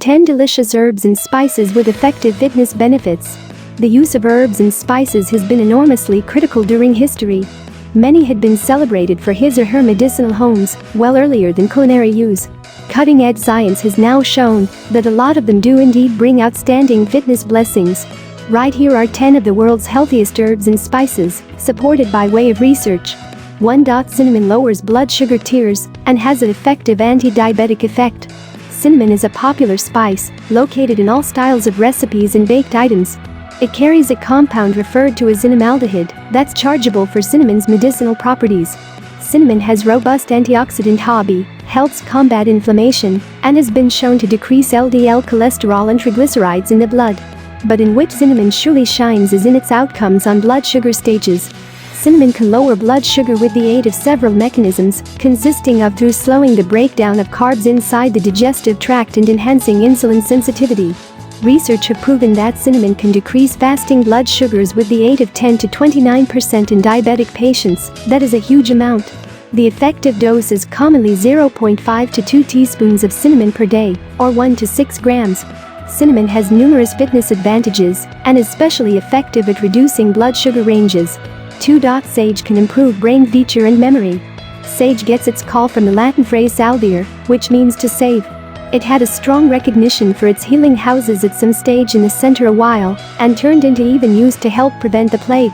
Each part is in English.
10 delicious herbs and spices with effective fitness benefits. The use of herbs and spices has been enormously critical during history. Many had been celebrated for his or her medicinal homes well earlier than culinary use. Cutting-edge science has now shown that a lot of them do indeed bring outstanding fitness blessings. Right here are 10 of the world's healthiest herbs and spices, supported by way of research. 1. Cinnamon lowers blood sugar tiers and has an effective anti-diabetic effect. Cinnamon is a popular spice, located in all styles of recipes and baked items. It carries a compound referred to as cinnamaldehyde that's chargeable for cinnamon's medicinal properties. Cinnamon has robust antioxidant hobby, helps combat inflammation, and has been shown to decrease LDL cholesterol and triglycerides in the blood. But in which cinnamon surely shines is in its outcomes on blood sugar stages. Cinnamon can lower blood sugar with the aid of several mechanisms, consisting of through slowing the breakdown of carbs inside the digestive tract and enhancing insulin sensitivity. Research have proven that cinnamon can decrease fasting blood sugars with the aid of 10 to 29% in diabetic patients. That is a huge amount. The effective dose is commonly 0.5 to 2 teaspoons of cinnamon per day, or 1 to 6 grams. Cinnamon has numerous fitness advantages and is especially effective at reducing blood sugar ranges. 2. Sage can improve brain feature and memory. Sage gets its call from the Latin phrase salvare, which means to save. It had a strong recognition for its healing houses at some stage in the center a while, and turned into even use to help prevent the plague.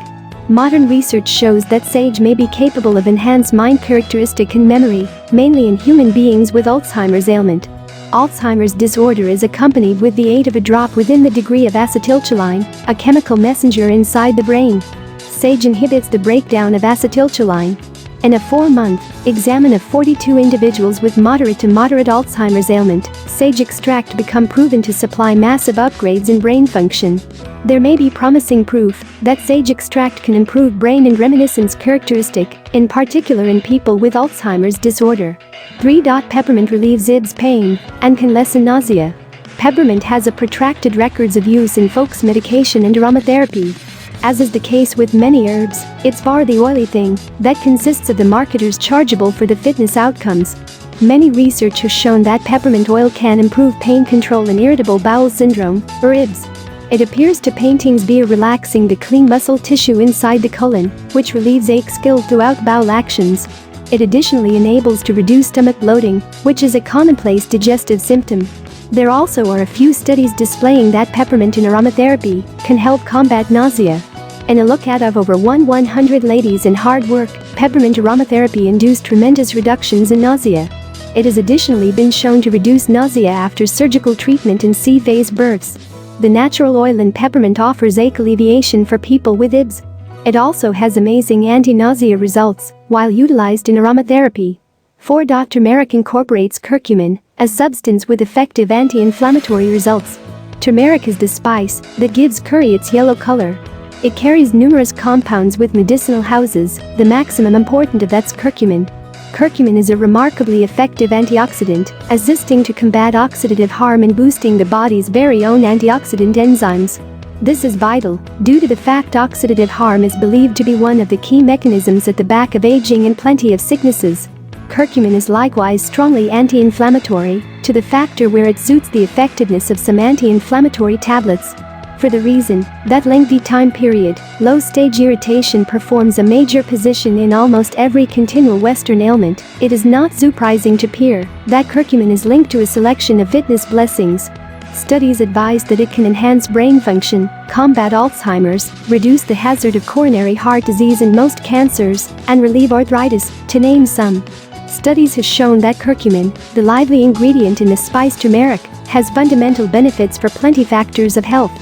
Modern research shows that sage may be capable of enhanced mind characteristic and memory, mainly in human beings with Alzheimer's ailment. Alzheimer's disorder is accompanied with the aid of a drop within the degree of acetylcholine, a chemical messenger inside the brain. Sage inhibits the breakdown of acetylcholine. In a 4-month examine of 42 individuals with moderate to moderate Alzheimer's ailment, sage extract become proven to supply massive upgrades in brain function. There may be promising proof that sage extract can improve brain and reminiscence characteristic, in particular in people with Alzheimer's disorder. 3. Peppermint relieves IBS pain and can lessen nausea. Peppermint has a protracted records of use in folks medication and aromatherapy. As is the case with many herbs, it's far the oily thing that consists of the marketer's chargeable for the fitness outcomes. Many research has shown that peppermint oil can improve pain control and irritable bowel syndrome, or IBS. It appears to paintings via relaxing the clean muscle tissue inside the colon, which relieves ache skill throughout bowel actions. It additionally enables to reduce stomach bloating, which is a commonplace digestive symptom. There also are a few studies displaying that peppermint in aromatherapy can help combat nausea. In a look at of over 100 ladies in hard work, peppermint aromatherapy induced tremendous reductions in nausea. It has additionally been shown to reduce nausea after surgical treatment in C-phase births. The natural oil in peppermint offers ache alleviation for people with IBS. It also has amazing anti-nausea results while utilized in aromatherapy. 4. Turmeric incorporates curcumin, a substance with effective anti-inflammatory results. Turmeric is the spice that gives curry its yellow color. It carries numerous compounds with medicinal houses, the maximum important of that's curcumin. Curcumin is a remarkably effective antioxidant, assisting to combat oxidative harm and boosting the body's very own antioxidant enzymes. This is vital, due to the fact oxidative harm is believed to be one of the key mechanisms at the back of aging and plenty of sicknesses. Curcumin is likewise strongly anti-inflammatory, to the factor where it suits the effectiveness of some anti-inflammatory tablets. For the reason that lengthy time period, low-stage irritation performs a major position in almost every continual Western ailment, it is not surprising to hear that curcumin is linked to a selection of fitness blessings. Studies advise that it can enhance brain function, combat Alzheimer's, reduce the hazard of coronary heart disease and most cancers, and relieve arthritis, to name some. Studies have shown that curcumin, the lively ingredient in the spice turmeric, has fundamental benefits for plenty factors of health.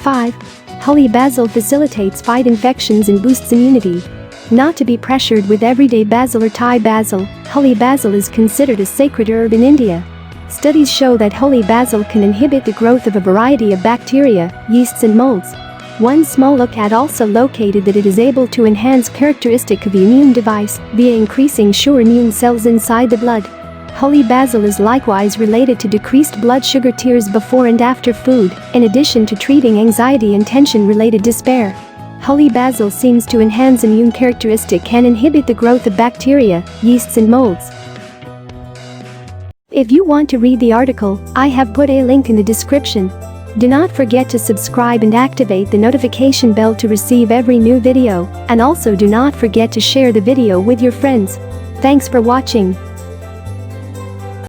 5. Holy basil facilitates fight infections and boosts immunity. Not to be pressured with everyday basil or Thai basil, holy basil is considered a sacred herb in India. Studies show that holy basil can inhibit the growth of a variety of bacteria, yeasts and molds. One small look at also located that it is able to enhance characteristic of the immune device via increasing sure immune cells inside the blood. Holy basil is likewise related to decreased blood sugar tiers before and after food, in addition to treating anxiety and tension-related despair. Holy basil seems to enhance immune characteristic and inhibit the growth of bacteria, yeasts and molds. If you want to read the article, I have put a link in the description. Do not forget to subscribe and activate the notification bell to receive every new video, and also do not forget to share the video with your friends. Thanks for watching.